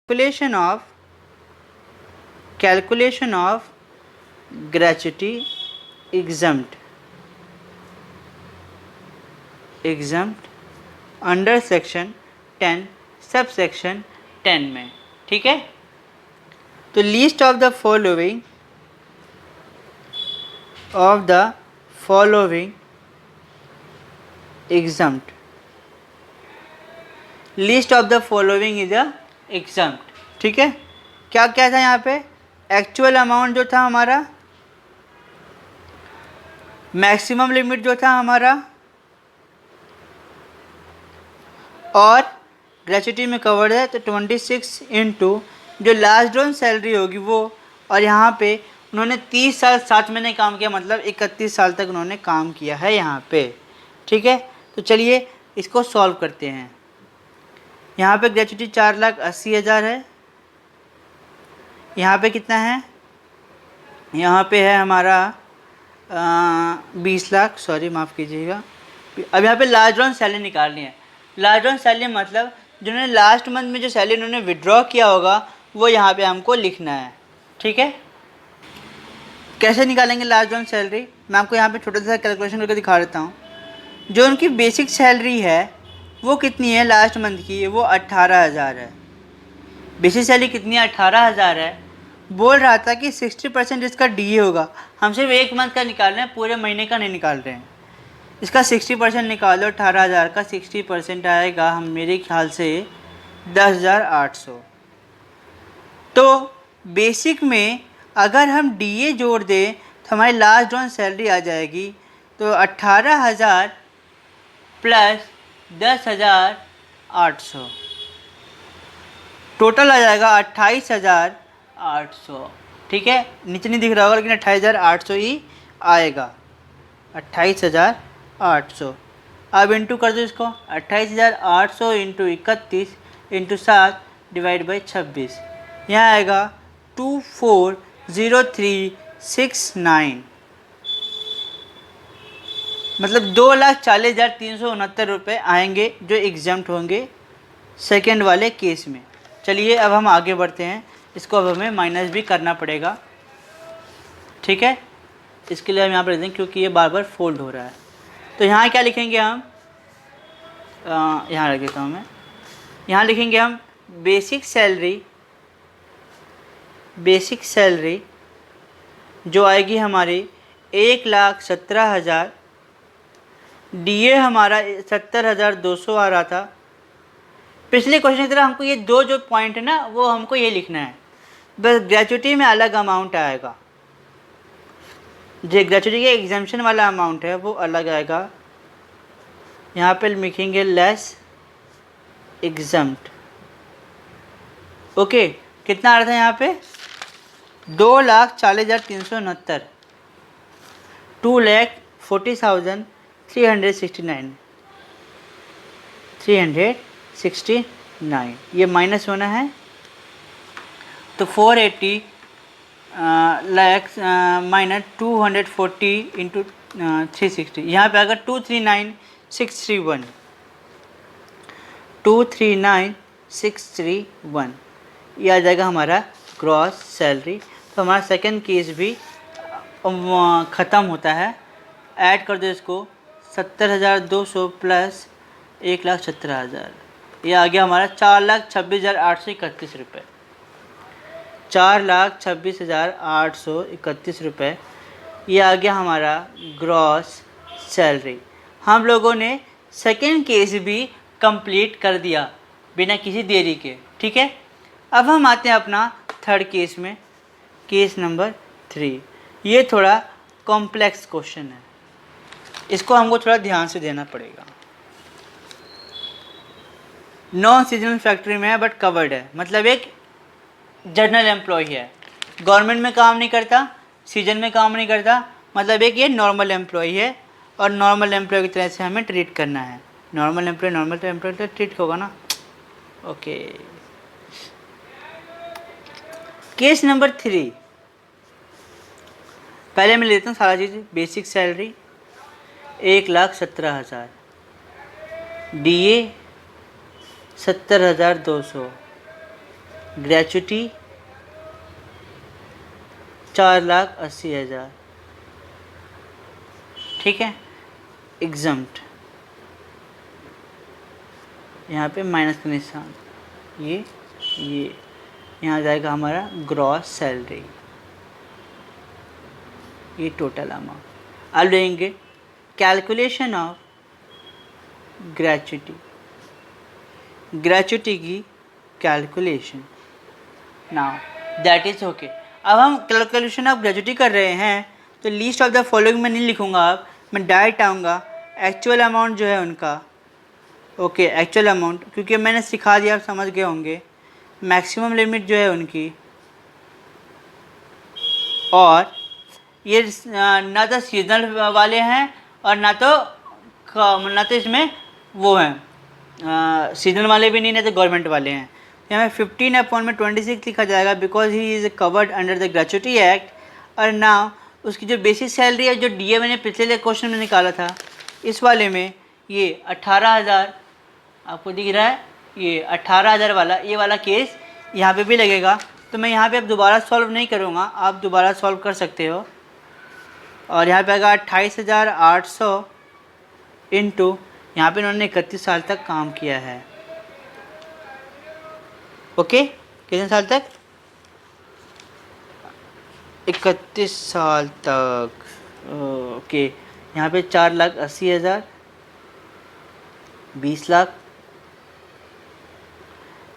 calculation of gratuity exempt under section 10 sub section 10 में। ठीक है, तो list of the following exempt, list of the following is exempt। ठीक है, क्या क्या था यहाँ पे? एक्चुअल अमाउंट जो था हमारा, मैक्सिमम लिमिट जो था हमारा, और ग्रेचुटी में कवर्ड है तो 26 इंटू जो लास्ट ड्रॉन सैलरी होगी वो, और यहाँ पे उन्होंने 30 साल 7 महीने काम किया, मतलब 31 साल तक उन्होंने काम किया है यहाँ पे। ठीक है, तो चलिए इसको सॉल्व करते हैं। यहाँ पे ग्रेचुटी 4,80,000 है, यहाँ पे कितना है? यहाँ पे है हमारा 20 लाख, सॉरी माफ़ कीजिएगा। अब यहाँ पे लास्ट ड्रॉन सैलरी निकालनी है। लास्ट ड्रॉन सैलरी मतलब जिन्होंने लास्ट मंथ में जो सैलरी उन्होंने विड्रॉ किया होगा वो यहाँ पे हमको लिखना है। ठीक है, कैसे निकालेंगे लास्ट ड्रॉन सैलरी? मैं आपको यहाँ पे छोटा सा कैलकुलेशन करके दिखा देता हूँ। जो उनकी बेसिक सैलरी है वो कितनी है लास्ट मंथ की? वो 18,000 है। बेसिक सैलरी कितनी है? 18,000 है। बोल रहा था कि 60% इसका डीए होगा। हम सिर्फ एक मंथ का निकाल रहे हैं, पूरे महीने का नहीं निकाल रहे हैं। इसका 60% निकालो, 18,000 का 60% आएगा हम मेरे ख्याल से 10,800। तो बेसिक में अगर हम डीए जोड़ दें तो हमारी लास्ट ड्रॉन सैलरी आ जाएगी, तो 18,000 प्लस 10,800 टोटल आ जाएगा 28,800। ठीक है, नीचे नहीं दिख रहा होगा लेकिन 28,800 ही आएगा, 28,800। अब इंटू कर दो इसको, 28,800 इंटू 31 इंटू 7 डिवाइड बाई 26, यहाँ आएगा 240369, मतलब 2,40,369 रुपये आएंगे जो एग्जाम्प्ट होंगे सेकेंड वाले केस में। चलिए अब हम आगे बढ़ते हैं, इसको अब हमें माइनस भी करना पड़ेगा। ठीक है, इसके लिए हम यहाँ पर लिख देंगे क्योंकि ये बार बार फोल्ड हो रहा है। तो यहाँ क्या लिखेंगे हम? यहाँ रख देता हूँ मैं। यहाँ लिखेंगे हम बेसिक सैलरी जो आएगी हमारी 1,17,000, डीए हमारा 70,200 आ रहा था। पिछले क्वेश्चन की तरह हमको ये दो जो पॉइंट है ना वो हमको ये लिखना है, बस ग्रेचुटी में अलग अमाउंट आएगा। जो ग्रेचुटी के एग्जाम्पशन वाला अमाउंट है वो अलग आएगा। यहाँ पे लिखेंगे लेस एग्जम्प्ट। ओके, कितना आ रहा था यहाँ पे? 2,40,369, 2,40,369 ये माइनस होना है, तो 480 लाख माइनस 240 इंटू 360, यहाँ पे अगर 239,631 ये आ जाएगा हमारा ग्रॉस सैलरी। तो हमारा सेकंड केस भी ख़त्म होता है। ऐड कर दो इसको, 70,200 प्लस 1,17,000, ये आ गया हमारा 4,26,831 रुपये। 4,26,831 रुपये ये आ गया हमारा ग्रॉस सैलरी। हम लोगों ने सेकेंड केस भी कंप्लीट कर दिया बिना किसी देरी के। ठीक है, अब हम आते हैं अपना थर्ड केस में, केस नंबर 3। ये थोड़ा कॉम्प्लेक्स क्वेश्चन है, इसको हमको थोड़ा ध्यान से देना पड़ेगा। नॉन सीजनल फैक्ट्री में है बट कवर्ड है, मतलब एक जनरल एम्प्लॉय है, गवर्नमेंट में काम नहीं करता, सीजन में काम नहीं करता, मतलब एक ये नॉर्मल एम्प्लॉय है और नॉर्मल एम्प्लॉय की तरह से हमें ट्रीट करना है। नॉर्मल एम्प्लॉय तो ट्रीट होगा ना। Okay, case number 3। पहले मैं लेता हूँ सारा चीज़। बेसिक सैलरी 1,17,000, डीए 70,200, ग्रेचुटी 4,80,000, ठीक है। एग्जम्प्ट, यहाँ पे माइनस का निशान, ये यहाँ जाएगा हमारा ग्रॉस सैलरी, ये टोटल अमाउंट। अब लेंगे कैलकुलेशन ऑफ ग्रेचुटी की calculation. Now that is okay. अब हम कैलकुलेशन ऑफ ग्रेचुटी कर रहे हैं तो लीस्ट ऑफ द फॉलोइंग में नहीं लिखूंगा, अब मैं डायरेक्ट आऊँगा एक्चुअल अमाउंट जो है उनका, ओके एक्चुअल अमाउंट, क्योंकि मैंने सिखा दिया, आप समझ गए होंगे। मैक्सिमम लिमिट जो है उनकी, और ये ना तो सीजनल वाले हैं और ना तो इसमें वो हैं सीजनल वाले भी नहीं, ना तो गवर्नमेंट वाले हैं। यहाँ 15/26 लिखा जाएगा because he is covered under the gratuity act. और ना उसकी जो बेसिक सैलरी है, जो डीए मैंने पिछले क्वेश्चन में निकाला था, इस वाले में ये 18,000 आपको दिख रहा है, ये 18,000 वाला, ये वाला केस यहाँ पे भी लगेगा। तो मैं यहाँ पे अब दोबारा सॉल्व नहीं करूँगा, आप दोबारा सॉल्व कर सकते हो। और यहाँ पे आएगा 28,800 इंटू, यहाँ पे उन्होंने 31 साल तक काम किया है। ओके, कितने साल तक? 31 साल तक। ओके, यहाँ पे 4,80,000, 20 लाख,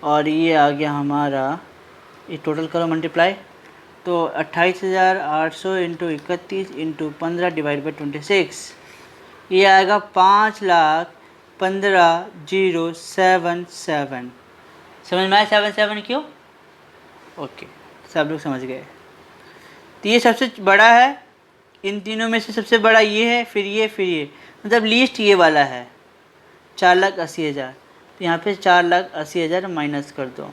और ये आ गया हमारा, ये टोटल करो मल्टीप्लाई, तो 28,800 इंटू 31 इंटू 15 डिवाइड बाई 26, ये आएगा 5,15,077। समझ में आया 77 क्यों? ओके, सब लोग समझ गए। तो ये सबसे बड़ा है, इन तीनों में से सबसे बड़ा ये है, फिर ये, मतलब लीस्ट ये वाला है 4,80,000। तो यहाँ पे 4,80,000 माइनस कर दो,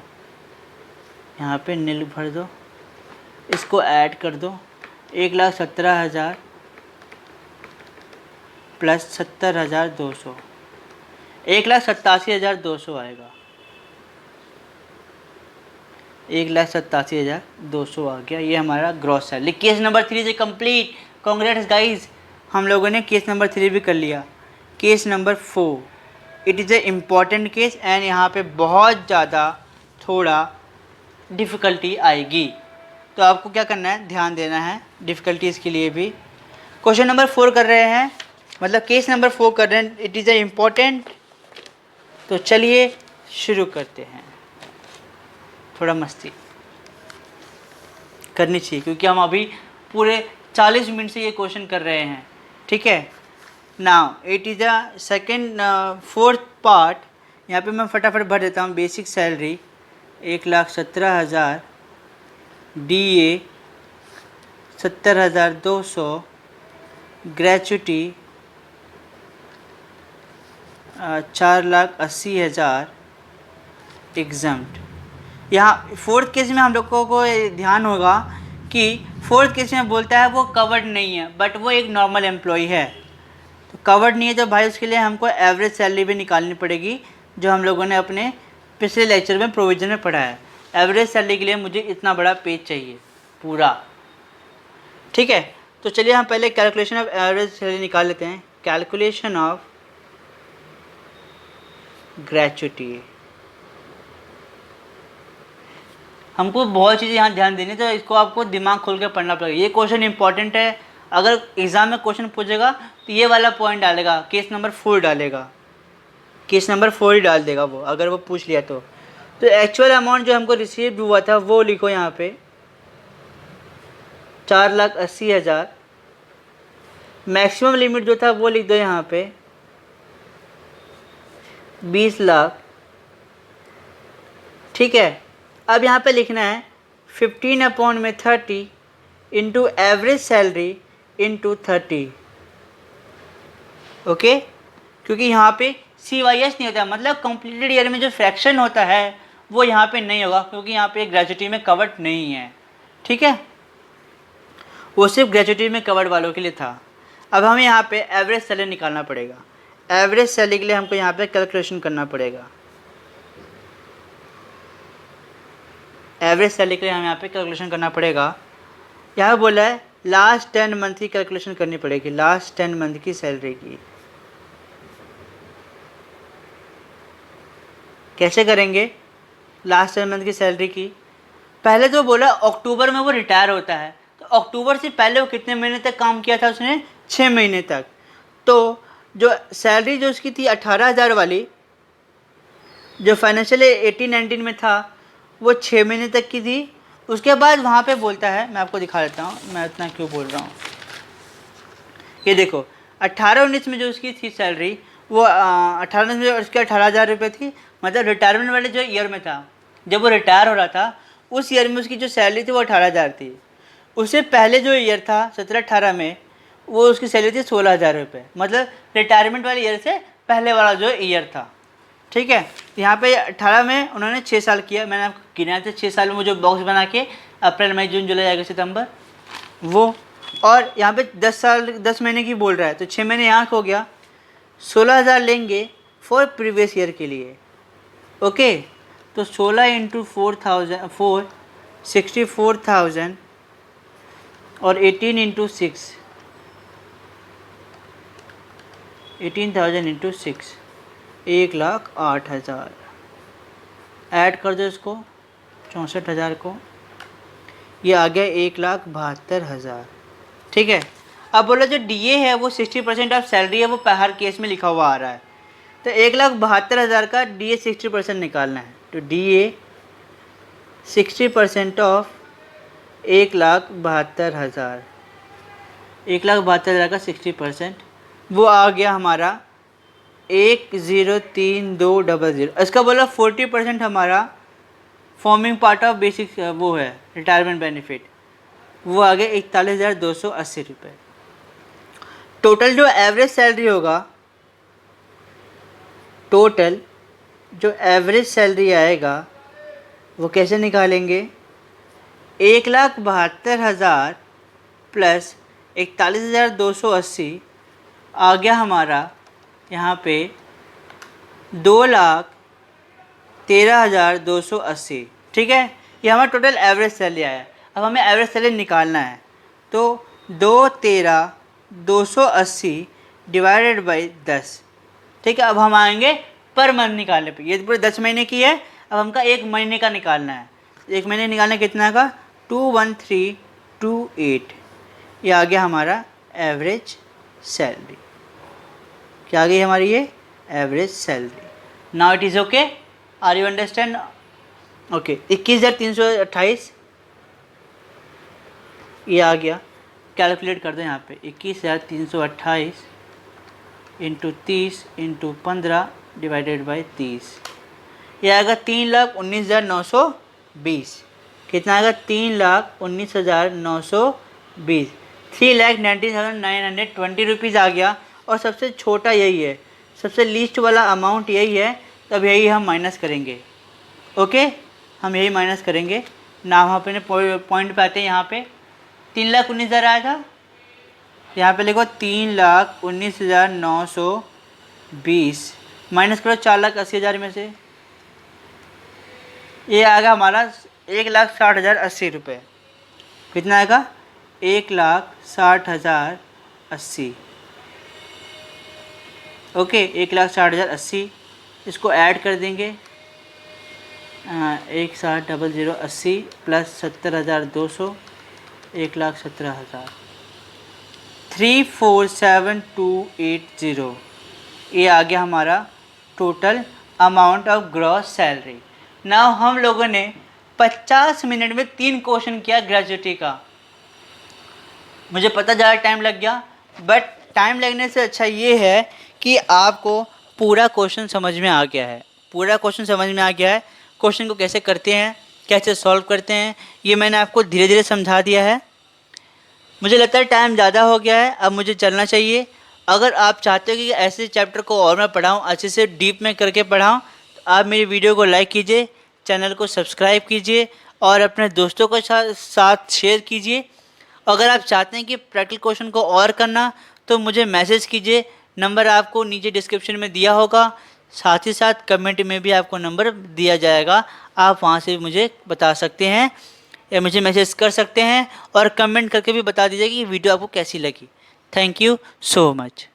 यहाँ पे नील भर दो, इसको ऐड कर दो, 1,17,000 प्लस 70,200, 1,87,200 आएगा, 1,87,200 आ गया। ये हमारा gross salary. Case number 3 is complete. Congrats guys, हम लोगों ने केस नंबर 3 भी कर लिया। Case number 4, it is a important case and यहाँ पे बहुत ज़्यादा थोड़ा डिफ़िकल्टी आएगी, तो आपको क्या करना है, ध्यान देना है डिफ़िकल्टीज़ के लिए भी। क्वेश्चन नंबर 4 कर रहे हैं, मतलब केस नंबर 4 कर रहे हैं, इट इज़ ए इम्पॉर्टेंट। तो चलिए शुरू करते हैं। थोड़ा मस्ती करनी चाहिए क्योंकि हम अभी पूरे 40 मिनट से ये क्वेश्चन कर रहे हैं, ठीक है। Now it is a second 4th part. यहाँ पे मैं फटाफट भर देता हूँ। Basic salary 1,17,000, DA 70,200, gratuity 4,80,000, exempt. यहाँ 4th केस में हम लोगों को ध्यान होगा कि 4th केस में बोलता है वो कवर्ड नहीं है, बट वो एक नॉर्मल एम्प्लॉय है। तो कवर्ड नहीं है तो भाई उसके लिए हमको एवरेज सैलरी भी निकालनी पड़ेगी, जो हम लोगों ने अपने पिछले लेक्चर में प्रोविजन में पढ़ा है। एवरेज सैलरी के लिए मुझे इतना बड़ा पेज चाहिए पूरा, ठीक है। तो चलिए हम पहले कैलकुलेशन ऑफ एवरेज सैलरी निकाल लेते हैं। कैलकुलेशन ऑफ ग्रेचुटी, हमको बहुत चीज़ें यहाँ ध्यान देनी, तो इसको आपको दिमाग खोल के पढ़ना पड़ेगा। ये क्वेश्चन इंपॉर्टेंट है, अगर एग्ज़ाम में क्वेश्चन पूछेगा तो ये वाला पॉइंट डालेगा, केस नंबर 4 डालेगा, केस नंबर 4 ही डाल देगा वो, अगर वो पूछ लिया तो। एक्चुअल अमाउंट जो हमको रिसीव हुआ था वो लिखो यहाँ पे 4,80,000। मैक्सिमम लिमिट जो था वो लिख दो यहाँ पे 20 लाख, ठीक है। अब यहाँ पे लिखना है 15/30 into average salary into 30, okay. क्योंकि यहाँ पे CYS नहीं होता, मतलब कंप्लीटेड ईयर में जो फ्रैक्शन होता है वो यहाँ पे नहीं होगा, क्योंकि यहाँ पे ग्रेचुटी में कवर्ड नहीं है, ठीक है। वो सिर्फ ग्रेचुटी में कवर्ड वालों के लिए था। अब हमें यहाँ पे एवरेज सैलरी निकालना पड़ेगा। एवरेज सैलरी के लिए हमको यहाँ पे कैलकुलेशन करना पड़ेगा। एवरेज सैलरी के लिए हमें यहाँ पे कैलकुलेशन करना पड़ेगा। यहाँ बोला है लास्ट 10 मंथ की कैलकुलेशन करनी पड़ेगी, लास्ट 10 मंथ की सैलरी की। कैसे करेंगे लास्ट 10 मंथ की सैलरी की? पहले तो बोला अक्टूबर में वो रिटायर होता है, तो अक्टूबर से पहले वो कितने महीने तक काम किया था उसने? 6 महीने तक। तो जो सैलरी जो उसकी थी 18,000 वाली, जो फाइनेंशियल 18-19 में था, वो 6 महीने तक की थी। उसके बाद वहाँ पे बोलता है, मैं आपको दिखा देता हूँ मैं इतना क्यों बोल रहा हूँ। ये देखो 18-19 में जो उसकी थी सैलरी, वो 18-19 में उसके 18,000 रुपये थी, मतलब रिटायरमेंट वाले जो ईयर में था, जब वो रिटायर हो रहा था उस ईयर में उसकी जो सैलरी थी वो 18,000 थी। उससे पहले जो ईयर था 17-18 में, वो उसकी सैलरी थी 16,000 रुपये, मतलब रिटायरमेंट वाले ईयर से पहले वाला जो ईयर था। ठीक है, यहाँ पे 18 में उन्होंने 6 साल किया, मैंने आपको गिनाया था 6 साल में, मुझे बॉक्स बना के अप्रैल मई जून जुलाई अगस्त सितंबर वो। और यहाँ पे 10 महीने की बोल रहा है, तो 6 महीने यहाँ हो गया, 16,000 लेंगे फॉर प्रीवियस ईयर के लिए। ओके, तो 16 इंटू 64,000 और 18 इंटू 6, 18,000 इंटू 6, 1,08,000। ऐड कर दो इसको 64,000 को, ये आ गया 1,72,000। ठीक है, अब बोलो जो डीए है वो 60% ऑफ सैलरी है, वो हर केस में लिखा हुआ आ रहा है, तो 1,72,000 का डीए 60% निकालना है। तो डीए 60% ऑफ 1,72,000, 1,72,000 का 60%, वो आ गया हमारा 1,03,200। इसका बोला 40% हमारा फॉर्मिंग पार्ट ऑफ बेसिक वो है रिटायरमेंट बेनिफिट, वो आ गया 41,280 रुपये। टोटल जो एवरेज सैलरी होगा, टोटल जो एवरेज सैलरी आएगा वो कैसे निकालेंगे? 1,72,000 प्लस 41,280 आ गया हमारा यहाँ पे 2,13,280। ठीक है, ये हमारा टोटल एवरेज सैलरी आया। अब हमें एवरेज सैलरी निकालना है, तो 2,13,280 डिवाइडेड बाई 10। ठीक है, अब हम आएंगे पर मंथ निकालने पे। ये पूरे 10 महीने की है, अब हमका 1 महीने का निकालना है। 1 महीने निकालना कितना का? 21328। ये आ गया हमारा एवरेज सैलरी। क्या आ गई हमारी ये average salary. Now it is okay, are you understand? Okay, 21,328 ये आ गया। कैलकुलेट कर दो यहाँ पे, 21,328 इंटू 30 इंटू 15 डिवाइडेड बाई 30, ये आएगा 3,19,920। कितना आएगा? 3,19,920, 3,19,920 रुपीज़ आ गया। और सबसे छोटा यही है, सबसे लीस्ट वाला अमाउंट यही है, तब यही हम माइनस करेंगे। ओके, हम यही माइनस करेंगे ना। हम अपने पॉइंट पे आते हैं, यहाँ पे 3,19,000 आया था, यहाँ पे लिखो 3,19,920 माइनस करो 4,80,000 में से, ये आएगा हमारा 1,60,080 रुपये। कितना आएगा? 1,60,080। ओके, 1,60,080, इसको ऐड कर देंगे 1,60,080 प्लस 70,200, 1,17,000, 347,280। ये आ गया हमारा total amount of gross salary. Now हम लोगों ने 50 मिनट में 3 क्वेश्चन किया ग्रेजुएटी का। मुझे पता ज़्यादा टाइम लग गया, बट टाइम लगने से अच्छा ये है कि आपको पूरा क्वेश्चन समझ में आ गया है। पूरा क्वेश्चन समझ में आ गया है, क्वेश्चन को कैसे करते हैं, कैसे सॉल्व करते हैं, ये मैंने आपको धीरे धीरे समझा दिया है। मुझे लगता है टाइम ज़्यादा हो गया है, अब मुझे चलना चाहिए। अगर आप चाहते हो कि ऐसे चैप्टर को और मैं पढ़ाऊँ, अच्छे से डीप में करके पढ़ाऊँ, तो आप मेरी वीडियो को लाइक कीजिए, चैनल को सब्सक्राइब कीजिए और अपने दोस्तों के साथ शेयर कीजिए। अगर आप चाहते हैं कि प्रैक्टिकल क्वेश्चन को और करना, तो मुझे मैसेज कीजिए, नंबर आपको नीचे डिस्क्रिप्शन में दिया होगा, साथ ही साथ कमेंट में भी आपको नंबर दिया जाएगा। आप वहाँ से मुझे बता सकते हैं या मुझे मैसेज कर सकते हैं और कमेंट करके भी बता दीजिए कि वीडियो आपको कैसी लगी। Thank you so much.